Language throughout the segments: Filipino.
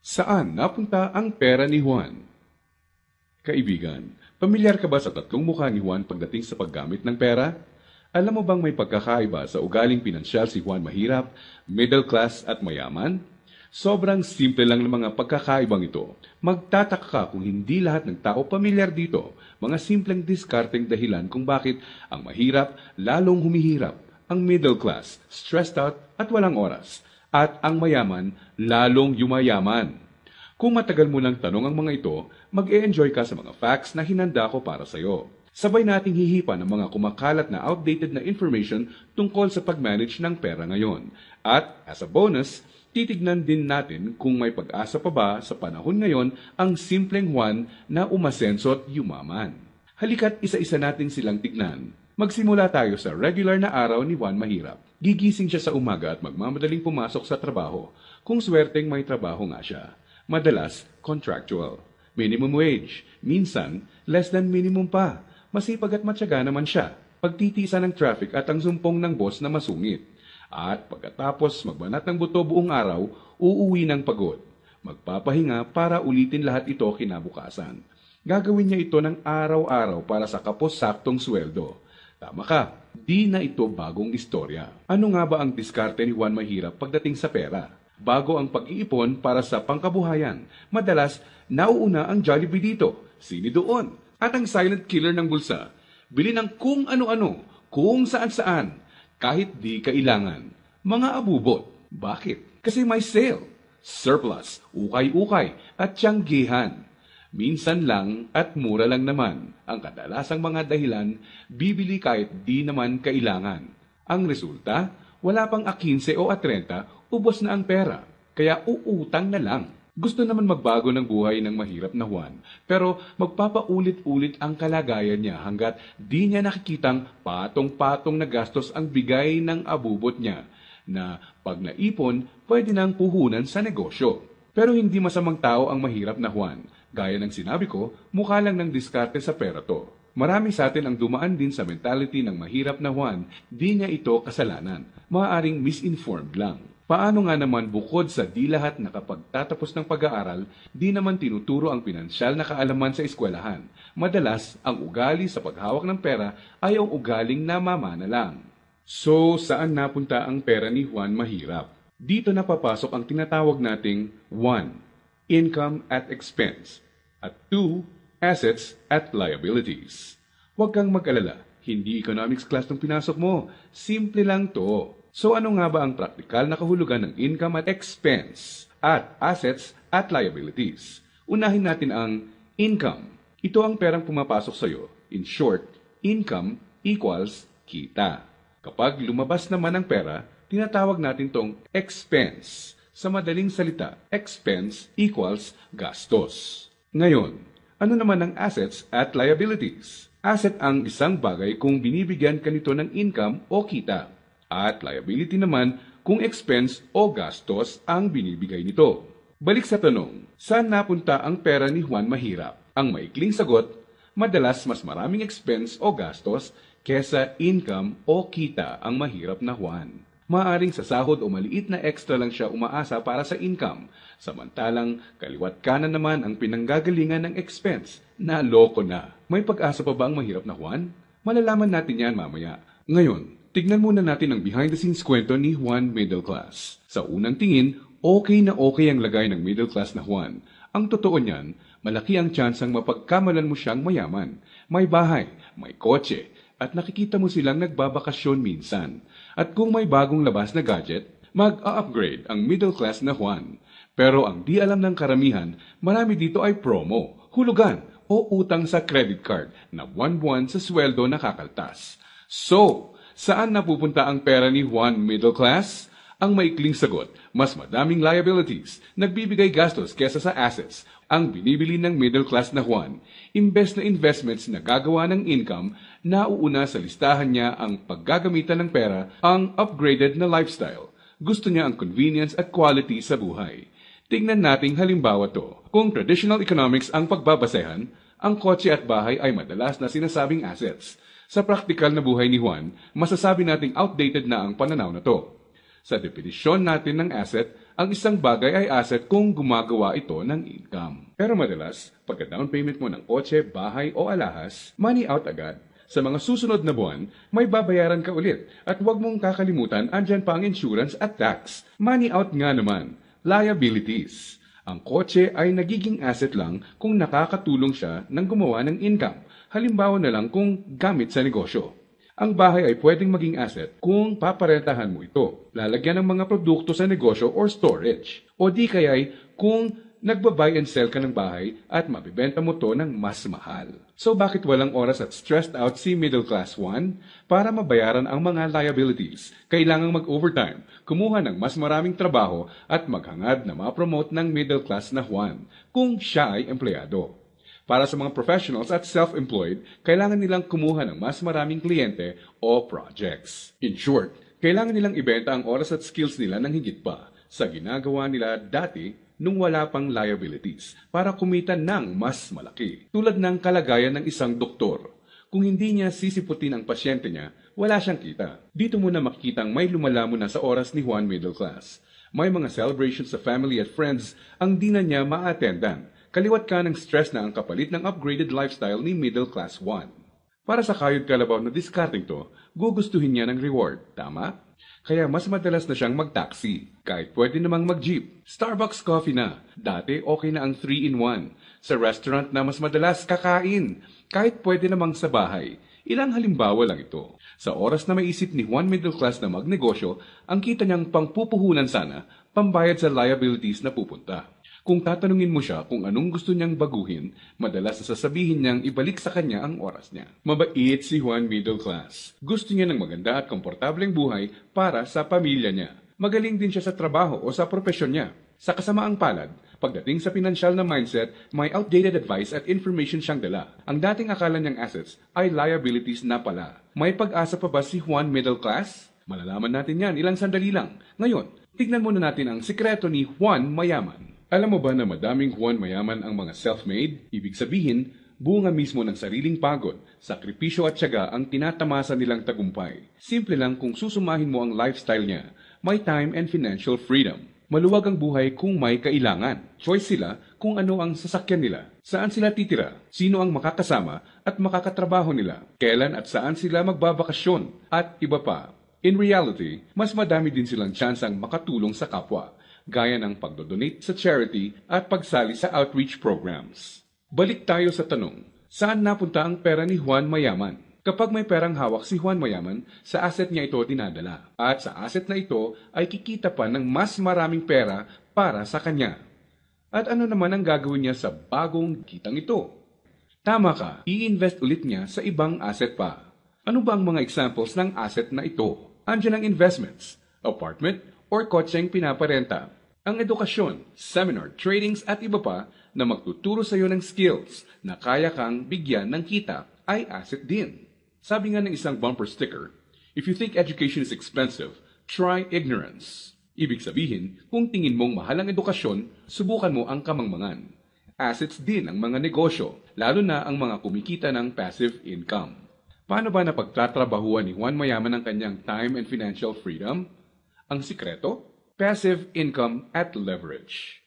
Saan napunta ang pera ni Juan? Kaibigan, pamilyar ka ba sa tatlong mukha ni Juan pagdating sa paggamit ng pera? Alam mo bang may pagkakaiba sa ugaling pinansyal si Juan mahirap, middle class at mayaman? Sobrang simple lang ng mga pagkakaibang ito. Magtataka ka kung hindi lahat ng tao pamilyar dito. Mga simpleng diskarteng dahilan kung bakit ang mahirap lalong humihirap, ang middle class stressed out at walang oras, at ang mayaman lalong yumayaman. Kung matagal mo lang tanong ang mga ito, mag-e-enjoy ka sa mga facts na hinanda ko para sa iyo. Sabay nating hihipan ang mga kumakalat na outdated na information tungkol sa pag-manage ng pera ngayon. At as a bonus, titignan din natin kung may pag-asa pa ba sa panahon ngayon ang simpleng Juan na umasenso at yumaman. Halika't isa-isa natin silang tignan. Magsimula tayo sa regular na araw ni Juan Mahirap. Gigising siya sa umaga at magmamadaling pumasok sa trabaho, kung swerteng may trabaho nga siya. Madalas, contractual. Minimum wage. Minsan, less than minimum pa. Masipag at matyaga naman siya. Pagtitiisa ng traffic at ang sumpong ng boss na masungit. At pagkatapos magbanat ng buto buong araw, uuwi ng pagod. Magpapahinga para ulitin lahat ito kinabukasan. Gagawin niya ito ng araw-araw para sa kapos-saktong sweldo. Tama ka, di na ito bagong istorya. Ano nga ba ang diskarte ni Juan Mahirap pagdating sa pera? Bago ang pag-iipon para sa pangkabuhayan, madalas nauuna ang Jollibee dito, sini doon, at ang silent killer ng bulsa. Bili ng kung ano-ano, kung saan-saan, kahit di kailangan. Mga abubot. Bakit? Kasi may sale, surplus, ukay-ukay, at tiyanggihan. Minsan lang at mura lang naman. Ang kadalasang mga dahilan, bibili kahit di naman kailangan. Ang resulta, wala pang 15 o 30, ubos na ang pera. Kaya uutang na lang. Gusto naman magbago ng buhay ng mahirap na Juan, pero magpapaulit-ulit ang kalagayan niya hanggat di niya nakikitang patong-patong na gastos ang bigay ng abubot niya, na pag naipon, pwede nang puhunan sa negosyo. Pero hindi masamang tao ang mahirap na Juan. Gaya ng sinabi ko, mukha lang ng diskarte sa pera to. Marami sa atin ang dumaan din sa mentality ng mahirap na Juan, di niya ito kasalanan. Maaaring misinformed lang. Paano nga naman bukod sa di lahat nakapagtatapos ng pag-aaral, di naman tinuturo ang pinansyal na kaalaman sa eskwelahan. Madalas, ang ugali sa paghawak ng pera ay ang ugaling namamana lang. So, saan napunta ang pera ni Juan Mahirap? Dito na papasok ang tinatawag nating 1. Income at expense, at 2. Assets at liabilities. Huwag kang mag-alala, hindi economics class ng pinasok mo. Simple lang to. So ano nga ba ang praktikal na kahulugan ng income at expense at assets at liabilities? Unahin natin ang income. Ito ang perang pumapasok sa iyo. In short, income equals kita. Kapag lumabas naman ang pera, tinatawag natin tong expense. Sa madaling salita, expense equals gastos. Ngayon, ano naman ang assets at liabilities? Asset ang isang bagay kung binibigyan ka nito ng income o kita. At liability naman kung expense o gastos ang binibigay nito. Balik sa tanong, saan napunta ang pera ni Juan Mahirap? Ang maikling sagot, madalas mas maraming expense o gastos kesa income o kita ang mahirap na Juan. Maaring sa sahod o maliit na extra lang siya umaasa para sa income, samantalang kaliwat kanan naman ang pinanggagalingan ng expense. Naloko na. May pag-asa pa ba ang mahirap na Juan? Malalaman natin yan mamaya. Ngayon, tignan muna natin ang behind-the-scenes kwento ni Juan Middle Class. Sa unang tingin, okay na okay ang lagay ng middle class na Juan. Ang totoo niyan, malaki ang tsansang mapagkamalan mo siyang mayaman. May bahay, may kotse, at nakikita mo silang nagbabakasyon minsan. At kung may bagong labas na gadget, mag-a-upgrade ang middle class na Juan. Pero ang di alam ng karamihan, marami dito ay promo, hulugan, o utang sa credit card na buwan-buwan sa sweldo nakakaltas. So, saan napupunta ang pera ni Juan Middle Class? Ang maikling sagot, mas madaming liabilities, nagbibigay gastos kesa sa assets, ang binibili ng middle class na Juan. Imbes na investments na gagawa ng income, nauuna sa listahan niya ang paggagamitan ng pera, ang upgraded na lifestyle. Gusto niya ang convenience at quality sa buhay. Tingnan nating halimbawa to. Kung traditional economics ang pagbabasehan, ang kotse at bahay ay madalas na sinasabing assets. Sa praktikal na buhay ni Juan, masasabi nating outdated na ang pananaw na to. Sa definisyon natin ng asset, Ang isang bagay ay asset kung gumagawa ito ng income. Pero madalas, pagka down payment mo ng kotse, bahay o alahas, money out agad. Sa mga susunod na buwan, may babayaran ka ulit. At huwag mong kakalimutan, andyan pa ang insurance at tax. Money out nga naman. Liabilities. Ang kotse ay nagiging asset lang kung nakakatulong siya ng gumawa ng income. Halimbawa na lang kung gamit sa negosyo. Ang bahay ay pwedeng maging asset kung paparentahan mo ito, lalagyan ng mga produkto sa negosyo or storage. O di kaya'y kung nagba-buy and sell ka ng bahay at mabibenta mo to ng mas mahal. So bakit walang oras at stressed out si Middle Class 1? Para mabayaran ang mga liabilities, kailangang mag-overtime, kumuha ng mas maraming trabaho at maghangad na ma-promote ng middle class na Juan kung siya ay empleyado. Para sa mga professionals at self-employed, kailangan nilang kumuha ng mas maraming kliyente o projects. In short, kailangan nilang ibenta ang oras at skills nila ng higit pa sa ginagawa nila dati nung wala pang liabilities para kumita ng mas malaki. Tulad ng kalagayan ng isang doktor. Kung hindi niya sisiputin ang pasyente niya, wala siyang kita. Dito mo na makikitang may lumalamon na sa oras ni Juan Middle Class. May mga celebrations sa family at friends ang di na niya ma-attendan. Kaliwat ka ng stress na ang kapalit ng upgraded lifestyle ni Middle Class 1. Para sa kayod kalabaw na discarding to, gugustuhin niya ng reward, tama? Kaya mas madalas na siyang mag-taxi, kahit pwede namang mag-jeep. Starbucks coffee na, dati okay na ang 3-in-1. Sa restaurant na mas madalas kakain, kahit pwede namang sa bahay. Ilang halimbawa lang ito. Sa oras na maisip ni Juan Middle Class na magnegosyo, ang kita niyang pangpupuhunan sana, pambayad sa liabilities na pupunta. Kung tatanungin mo siya kung anong gusto niyang baguhin, madalas na sasabihin niyang ibalik sa kanya ang oras niya. Mabait si Juan Middle Class. Gusto niya ng maganda at komportableng buhay para sa pamilya niya. Magaling din siya sa trabaho o sa propesyon niya. Sa kasamaang palad, pagdating sa pinansyal na mindset, may outdated advice at information siyang dala. Ang dating akala niyang assets ay liabilities na pala. May pag-asa pa ba si Juan Middle Class? Malalaman natin yan ilang sandali lang. Ngayon, tignan muna natin ang sikreto ni Juan Mayaman. Alam mo ba na madaming Juan Mayaman ang mga self-made? Ibig sabihin, bunga mismo ng sariling pagod, sakripisyo at tiyaga ang tinatamasa nilang tagumpay. Simple lang kung susumahin mo ang lifestyle niya, may time and financial freedom. Maluwag ang buhay kung may kailangan. Choice sila kung ano ang sasakyan nila, saan sila titira, sino ang makakasama at makakatrabaho nila, kailan at saan sila magbabakasyon, at iba pa. In reality, mas madami din silang tsansang makatulong sa kapwa, gaya ng pagdodonate sa charity at pagsali sa outreach programs. Balik tayo sa tanong, saan napunta ang pera ni Juan Mayaman? Kapag may perang hawak si Juan Mayaman, sa asset niya ito dinadala. At sa asset na ito ay kikita pa ng mas maraming pera para sa kanya. At ano naman ang gagawin niya sa bagong kitang ito? Tama ka, i-invest ulit niya sa ibang asset pa. Ano ba ang mga examples ng asset na ito? Andiyan ang investments, apartment, or kotseng pinaparenta. Ang edukasyon, seminar, tradings at iba pa na magtuturo sa iyo ng skills na kaya kang bigyan ng kita ay asset din. Sabi nga ng isang bumper sticker, if you think education is expensive, try ignorance. Ibig sabihin, kung tingin mong mahal ang edukasyon, subukan mo ang kamangmangan. Assets din ang mga negosyo, lalo na ang mga kumikita ng passive income. Paano ba napagtatrabahuan ni Juan Mayaman ang kanyang time and financial freedom? Ang sikreto? Passive income at leverage.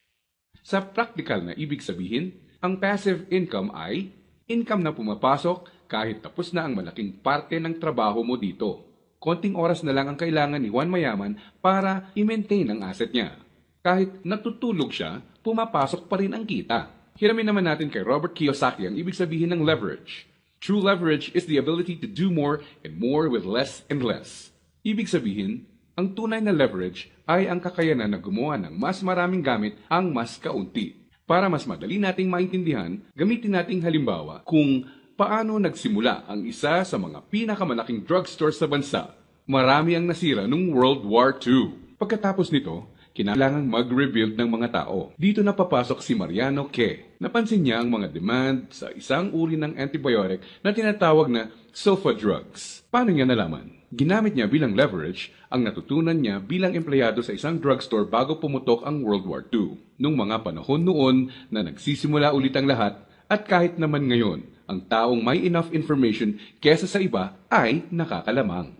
Sa practical na ibig sabihin, ang passive income ay income na pumapasok kahit tapos na ang malaking parte ng trabaho mo dito. Konting oras na lang ang kailangan ni Juan Mayaman para i-maintain ang asset niya. Kahit natutulog siya, pumapasok pa rin ang kita. Hiramin naman natin kay Robert Kiyosaki ang ibig sabihin ng leverage. True leverage is the ability to do more and more with less and less. Ibig sabihin, ang tunay na leverage ay ang kakayanan na gumawa ng mas maraming gamit ang mas kaunti. Para mas madali nating maintindihan, gamitin nating halimbawa kung paano nagsimula ang isa sa mga pinakamalaking drugstore sa bansa. Marami ang nasira noong World War II. Pagkatapos nito, kinailangang mag-rebuild ng mga tao. Dito na papasok si Mariano K. Napansin niya ang mga demand sa isang uri ng antibiotic na tinatawag na sulfa drugs. Paano niya nalaman? Ginamit niya bilang leverage ang natutunan niya bilang empleyado sa isang drugstore bago pumutok ang World War II. Nung mga panahon noon na nagsisimula ulit ang lahat at kahit naman ngayon, ang taong may enough information kesa sa iba ay nakakalamang.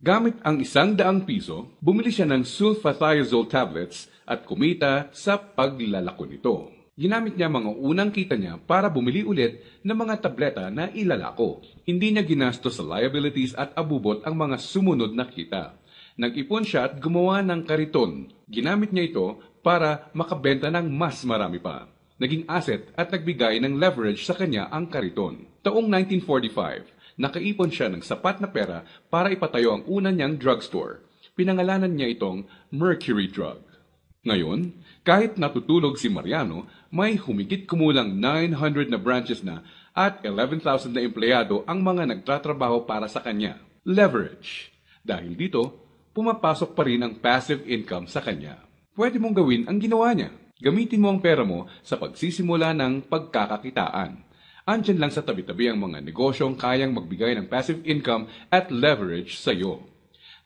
Gamit ang ₱100, bumili siya ng sulfathiazole tablets at kumita sa paglalako nito. Ginamit niya mga unang kita niya para bumili ulit ng mga tableta na ilalako. Hindi niya ginastos sa liabilities at abubot ang mga sumunod na kita. Nag-ipon siya at gumawa ng kariton. Ginamit niya ito para makabenta ng mas marami pa. Naging asset at nagbigay ng leverage sa kanya ang kariton. Taong 1945, nakaipon siya ng sapat na pera para ipatayo ang una niyang drugstore. Pinangalanan niya itong Mercury Drug. Ngayon, kahit natutulog si Mariano, may humigit kumulang 900 na branches na at 11,000 na empleyado ang mga nagtatrabaho para sa kanya. Leverage. Dahil dito, pumapasok pa rin ang passive income sa kanya. Pwede mong gawin ang ginawa niya. Gamitin mo ang pera mo sa pagsisimula ng pagkakakitaan. Andyan lang sa tabi-tabi ang mga negosyong kayang magbigay ng passive income at leverage sa iyo.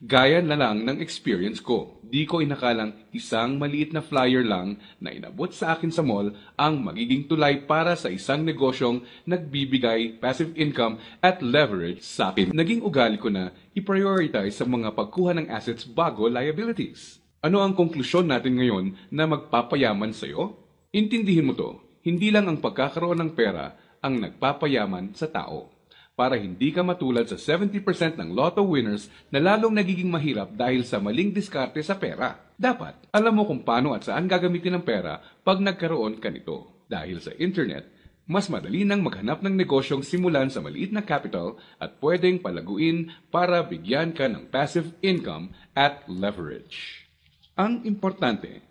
Gaya na lang ng experience ko. Di ko inakalang isang maliit na flyer lang na inabot sa akin sa mall ang magiging tulay para sa isang negosyong nagbibigay passive income at leverage sa akin. Naging ugali ko na i-prioritize sa mga pagkuha ng assets bago liabilities. Ano ang konklusyon natin ngayon na magpapayaman sa iyo? Intindihin mo to, hindi lang ang pagkakaroon ng pera ang nagpapayaman sa tao. Para hindi ka matulad sa 70% ng lotto winners na lalong nagiging mahirap dahil sa maling diskarte sa pera. Dapat, alam mo kung paano at saan gagamitin ang pera pag nagkaroon ka nito. Dahil sa internet, mas madali nang maghanap ng negosyong simulan sa maliit na capital at pwedeng palaguin para bigyan ka ng passive income at leverage. Ang importante,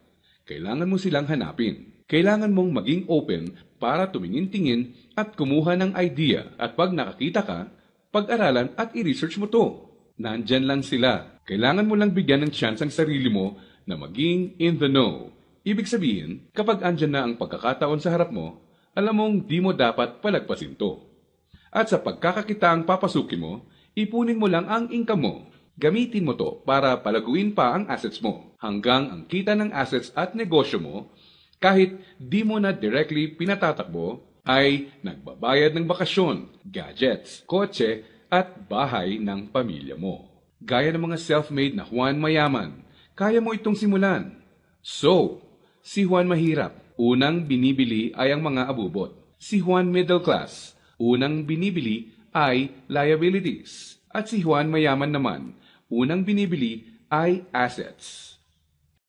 kailangan mo silang hanapin. Kailangan mong maging open para tumingin-tingin at kumuha ng idea at pag nakakita ka, pag-aralan at i-research mo to. Nandyan lang sila. Kailangan mo lang bigyan ng chance ang sarili mo na maging in the know. Ibig sabihin, kapag andyan na ang pagkakataon sa harap mo, alam mong di mo dapat palagpasin to. At sa pagkakakitaang papasukin mo, ipunin mo lang ang income mo. Gamitin mo to para palaguin pa ang assets mo hanggang ang kita ng assets at negosyo mo kahit di mo na directly pinatatakbo ay nagbabayad ng bakasyon, gadgets, kotse at bahay ng pamilya mo. Gaya ng mga self-made na Juan Mayaman, kaya mo itong simulan. So, si Juan Mahirap, unang binibili ay ang mga abubot. Si Juan Middle Class, unang binibili ay liabilities. At si Juan Mayaman naman, unang binibili ay assets.